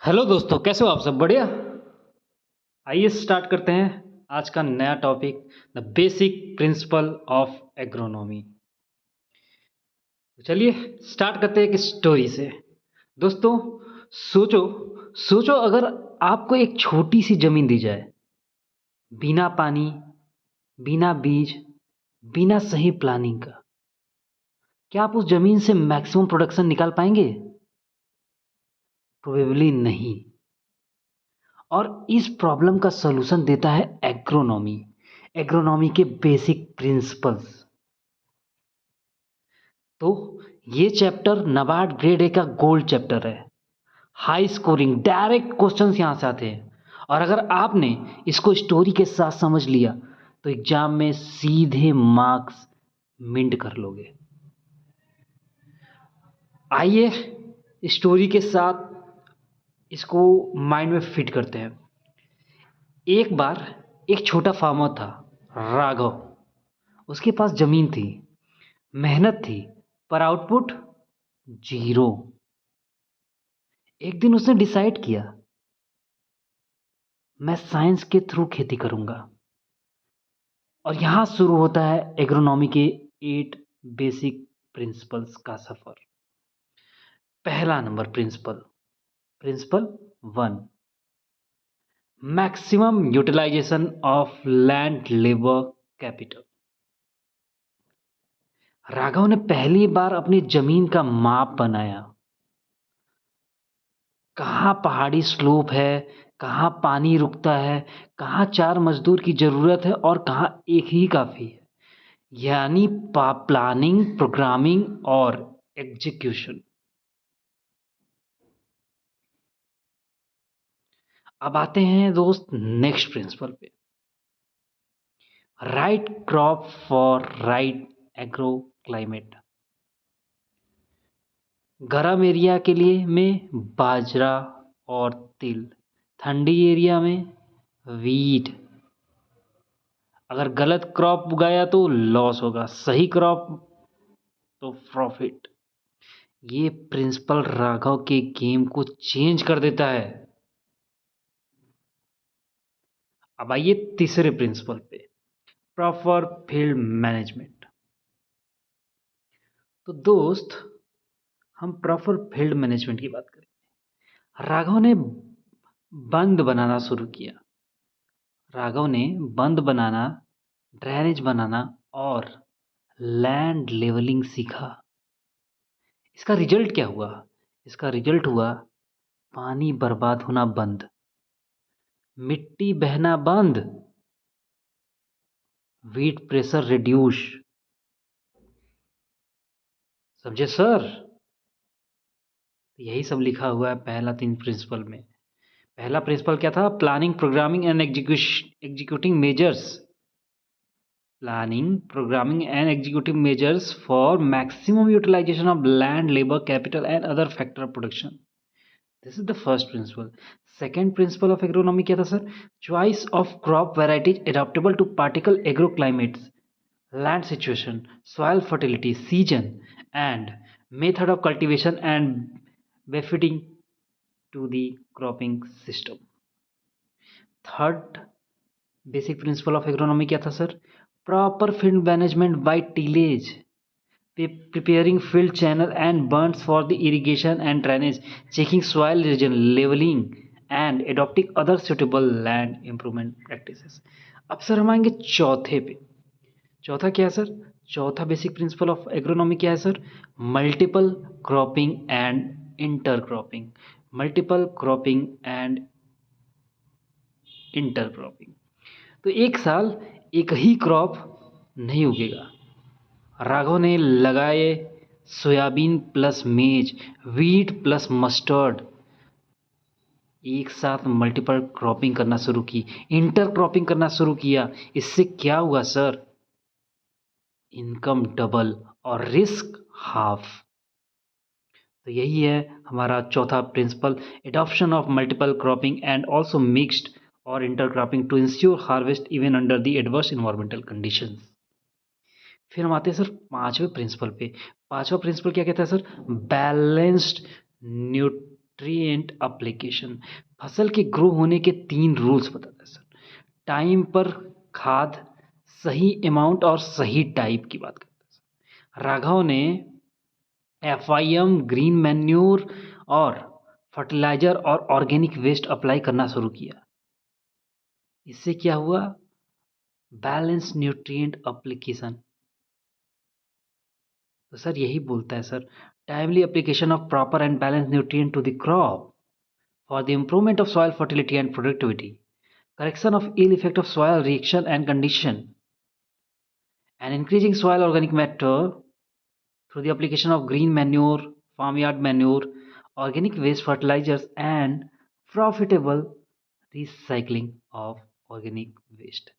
Hello दोस्तों, कैसे हो आप सब? बढ़िया। आइए स्टार्ट करते हैं आज का नया topic, the basic principle of agronomy. चलिए स्टार्ट करते हैं एक स्टोरी से। दोस्तों, सोचो सोचो अगर आपको एक छोटी सी ज़मीन दी जाए, बिना पानी, बिना बीज, बिना सही प्लानिंग का, क्या आप उस ज़मीन से मैक्सिमम प्रोडक्शन निकाल पाएंगे? प्रोबेबली नहीं। और इस प्रॉब्लम का सॉल्यूशन देता है एग्रोनॉमी। एग्रोनॉमी के बेसिक प्रिंसिपल्स। तो ये चैप्टर नाबार्ड ग्रेड ए का गोल्ड चैप्टर है। हाई स्कोरिंग डायरेक्ट क्वेश्चंस यहाँ से आते हैं। और अगर आपने इसको स्टोरी के साथ समझ लिया तो एग्जाम में सीधे मार्क्स मिंट कर लोगे। आइए स्टोरी के साथ इसको माइंड में फिट करते हैं। एक बार एक छोटा फार्मर था, राघव। उसके पास जमीन थी, मेहनत थी, पर आउटपुट जीरो। एक दिन उसने डिसाइड किया, मैं साइंस के थ्रू खेती करूंगा। और यहां शुरू होता है एग्रोनॉमी के 8 बेसिक प्रिंसिपल्स का सफर। पहला नंबर principle, principle 1, maximum utilisation of land labour capital. Raghav ने पहली बार अपनी जमीन का माप बनाया। कहाँ पहाड़ी स्लोप है, कहाँ पानी रुकता है, कहाँ 4 मजदूर की ज़रूरत है और कहाँ एक ही काफ़ी है। यानी प्लानिंग, प्रोग्रामिंग और एग्जीक्यूशन। अब आते हैं दोस्त नेक्स्ट प्रिंसिपल पे, right crop for right agro climate. गर्म एरिया के लिए में बाजरा और तिल, ठंडी एरिया में वीट। अगर गलत क्रॉप उगाया तो लॉस होगा, सही क्रॉप तो प्रॉफिट। ये प्रिंसिपल राघव के गेम को चेंज कर देता है। अब आइए तीसरे प्रिंसिपल पे, प्रॉपर फील्ड मैनेजमेंट। तो दोस्त, हम प्रॉपर फील्ड मैनेजमेंट की बात करें। राघव ने बंद बनाना शुरू किया। राघव ने बंद बनाना, ड्रेनेज बनाना और लैंड लेवलिंग सीखा। इसका रिजल्ट क्या हुआ? इसका रिजल्ट हुआ पानी बर्बाद होना बंद, मिट्टी बहना बंद, वीट प्रेशर रिड्यूस। समझे सर? यही सब लिखा हुआ है पहला 3 प्रिंसिपल में। पहला प्रिंसिपल क्या था? Planning, programming and executing measures. Planning, programming and executive measures for maximum utilisation of land, labour, capital and other factor of production. This is the first principle. Second principle of agronomy क्या था sir? Choice of crop varieties adaptable to particle agro climates, land situation, soil fertility, season, and method of cultivation and befitting to the cropping system. Third basic principle of agronomy क्या था sir? Proper field management by tillage, preparing field channel and bunds for the irrigation and drainage, checking soil region, leveling and adopting other suitable land improvement practices. अब sir हम आएंगे चौथे पे। चौथा क्या है सर? चौथा बेसिक प्रिंसिपल ऑफ एग्रोनॉमी क्या है sir? Multiple cropping and inter cropping. Multiple cropping and inter cropping. तो एक साल एक ही क्रॉप नहीं उगेगा। राघव ने लगाए सोयाबीन प्लस मेज, वीट प्लस मस्टर्ड। एक साथ मल्टीपल क्रॉपिंग करना शुरू की, इंटर क्रॉपिंग करना शुरू किया। इससे क्या हुआ सर? इनकम डबल और रिस्क हाफ। तो यही है हमारा चौथा principle, adoption of multiple cropping and also mixed और inter cropping to ensure harvest even under the adverse environmental conditions. फिर हम आते हैं सर पांचवें प्रिंसिपल पे। पांचवा प्रिंसिपल क्या कहता है सर? बैलेंस्ड न्यूट्रिएंट एप्लीकेशन, फसल के ग्रो होने के 3 रूल्स बताता है सर। टाइम पर खाद, सही अमाउंट और सही टाइप की बात करता है सर। राघव ने एफआईएम, ग्रीन मैन्योर और फर्टिलाइजर और ऑर्गेनिक वेस्ट अप्लाई करना शुरू किया। इससे क्या हुआ? Balance nutrient application. तो सर यही बोलता है sir, timely application of proper and balance nutrient to the crop for the improvement of soil fertility and productivity, correction of ill effect of soil reaction and condition, and increasing soil organic matter through the application of green manure, farmyard manure, organic waste fertilizers, and profitable recycling of organic waste.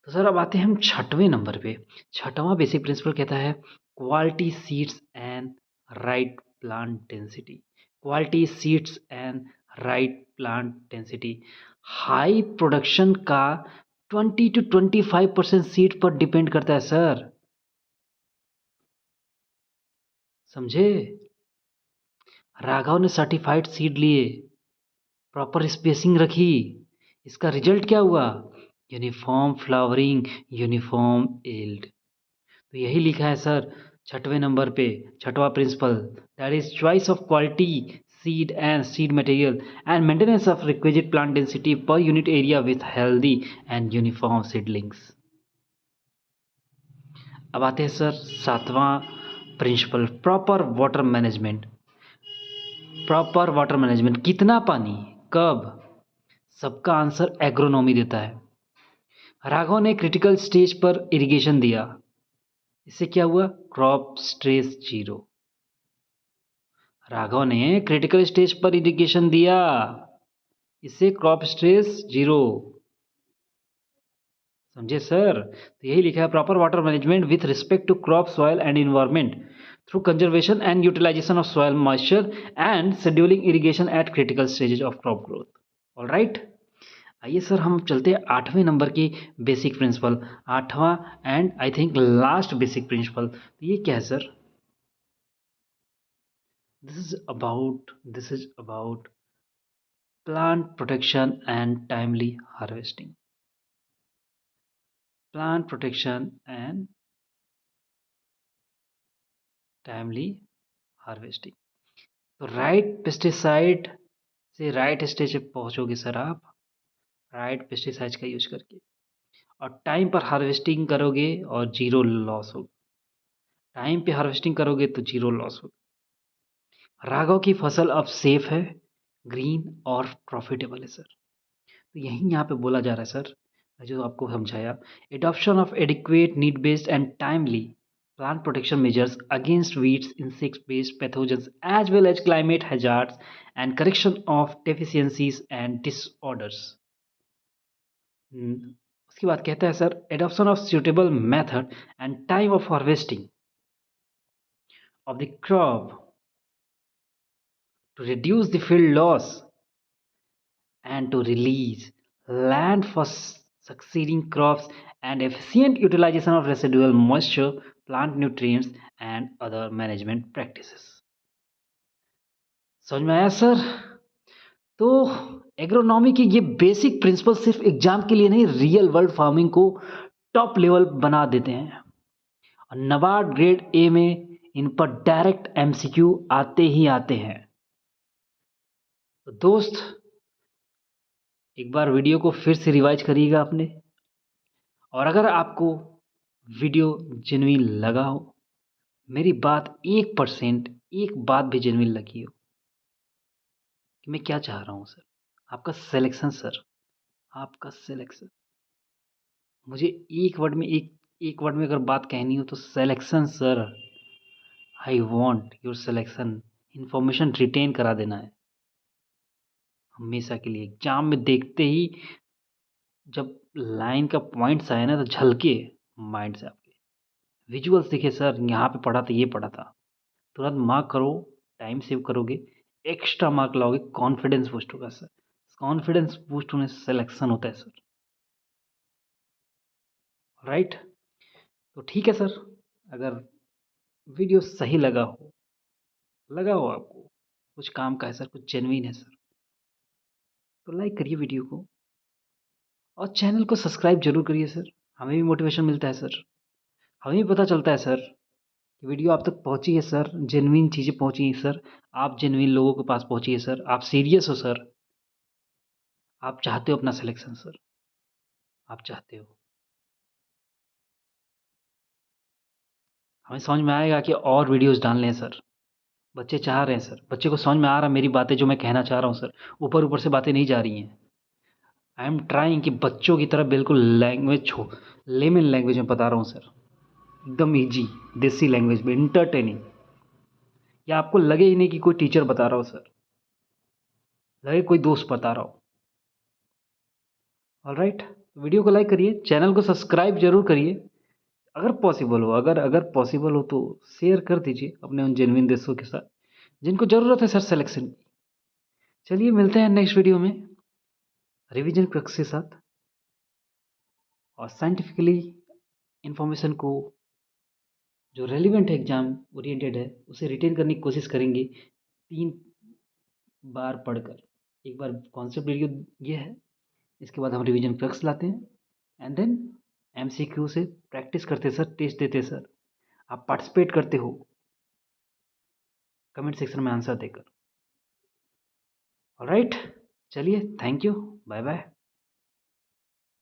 तो sir अब आते हैं हम छठवें number पे। छठवां basic principle कहता है quality seeds and right plant density. Quality seeds and right plant density, high production का 20 to 25% सीड पर डिपेंड करता है सर, समझे? राघव ने सर्टिफाइड सीड लिए, प्रॉपर स्पेसिंग रखी, इसका रिजल्ट क्या हुआ? Uniform flowering, uniform yield. तो यही लिखा है सर छठवें नंबर पे, छठवां principle, that is choice of quality seed and seed material and maintenance of requisite plant density per unit area with healthy and uniform seedlings. अब आते हैं सर सातवां principle, proper water management. Proper water management, कितना पानी, कब? सबका answer agronomy देता है। राघव ने क्रिटिकल स्टेज पर इरिगेशन दिया, इससे क्या हुआ? Crop stress zero. राघव ने क्रिटिकल स्टेज पर इरिगेशन दिया, इससे क्रॉप स्ट्रेस जीरो, समझे सर? तो यही लिखा है proper water management with respect to crop soil and environment through conservation and utilisation of soil moisture and scheduling irrigation at critical stages of crop growth. All right, आइए sir हम चलते हैं आठवें नंबर की बेसिक प्रिंसिपल, आठवां and I think last basic principle. तो ये क्या है sir? This is about plant protection and timely harvesting. Plant protection and timely harvesting. तो राइट पेस्टिसाइड से राइट स्टेज पे पहुंचोगे सर आप, राइट पेस्टिसाइड का यूज करके, और टाइम पर हार्वेस्टिंग करोगे और जीरो लॉस होगा। टाइम पे हार्वेस्टिंग करोगे तो जीरो लॉस होगा। राघव की फसल अब सेफ है, ग्रीन और प्रॉफिटेबल है सर। तो यही यहाँ पे बोला जा रहा है सर, जो आपको समझाया, adoption of adequate need based and timely plant protection measures against weeds, insect based pathogens as well as climate hazards and correction of deficiencies and disorders. उसके बाद कहता है sir adoption of suitable method and time of harvesting of the crop to reduce the field loss and to release land for succeeding crops and efficient utilization of residual moisture, plant nutrients and other management practices. समझ में आया sir? तो agronomy की ये basic principle सिर्फ exam के लिए नहीं, रियल वर्ल्ड फार्मिंग को टॉप लेवल बना देते हैं। और नबार्ड ग्रेड ए में इन पर डायरेक्ट एमसीक्यू आते ही आते हैं। तो दोस्त एक बार वीडियो को फिर से रिवाइज करिएगा आपने, और अगर आपको वीडियो जेन्युइन लगा हो, मेरी बात 1% एक बात भी जेन्युइन लगी हो कि मैं क्या चाह रहा हूँ सर, आपका सिलेक्शन सर, आपका सिलेक्शन। मुझे एक वर्ड में अगर बात कहनी हो तो selection sir. I want your selection. Information retain करा देना है हमेशा के लिए। एग्जाम में देखते ही जब लाइन का पॉइंट्स आए ना तो झलके माइंड से आपके, विजुअल्स दिखे सर यहाँ पे पढ़ा था, ये पढ़ा था, तुरंत मार्क करो, टाइम सेव करोगे, एक्स्ट्रा मार्क लाओगे, कॉन्फिडेंस बूस्ट होगा सर। कॉन्फिडेंस बूस्ट होने से सिलेक्शन होता है सर, राइट? तो ठीक है सर, अगर वीडियो सही लगा हो आपको, कुछ काम का है सर, कुछ जेन्युइन है सर। तो लाइक करिए वीडियो को और चैनल को सब्सक्राइब ज़रूर करिए सर। हमें भी मोटिवेशन मिलता है सर। हमें भी पता चलता है सर कि वीडियो आप तक पहुँची है सर, जेन्युइन चीज़ें पहुँची हैं सर। आप जेन्युइन लोगों के पास पहुँची है सर। आप सीरियस हो सर। आप चाहते हो अपना सिलेक्शन सर। आप चाहते हो। हमें समझ में आएगा कि और वीडियोज़ डालने हैं सर। बच्चे चाह रहे हैं सर। बच्चे को समझ में आ रहा है मेरी बातें जो मैं कहना चाह रहा हूँ सर। ऊपर-ऊपर से बातें नहीं जा रही हैं। आई एम ट्राइंग कि बच्चों की तरह बिल्कुल लैंग्वेज लेमन लैंग्वेज में बता रहा हूँ सर। एकदम ईज़ी देसी लैंग्वेज में एंटरटेनिंग। या आपको लगे ही नहीं कि कोई टीचर बता रहा हो सर। लगे कोई दोस्त बता रहा हो। ऑलराइट, वीडियो को लाइक करिए, चैनल को सब्सक्राइब ज़रूर करिए। अगर पॉसिबल हो, अगर पॉसिबल हो तो शेयर कर दीजिए अपने उन जेन्युइन दोस्तों के साथ जिनको ज़रूरत है सर सिलेक्शन की। चलिए मिलते हैं नेक्स्ट वीडियो में रिवीजन क्विक्स के साथ और साइंटिफिकली इन्फॉर्मेशन को जो रेलिवेंट है एग्ज़ाम ओरिएंटेड है उसे रिटेन करने की कोशिश करेंगे 3 बार पढ़कर। एक बार कॉन्सेप्ट वीडियो ये है, इसके बाद हम रिवीजन क्विक्स लाते हैं एंड देन एमसीक्यू से प्रैक्टिस करते सर, टेस्ट देते सर। आप पार्टिसिपेट करते हो कमेंट सेक्शन में आंसर देकर। ऑलराइट, चलिए थैंक यू, बाय बाय।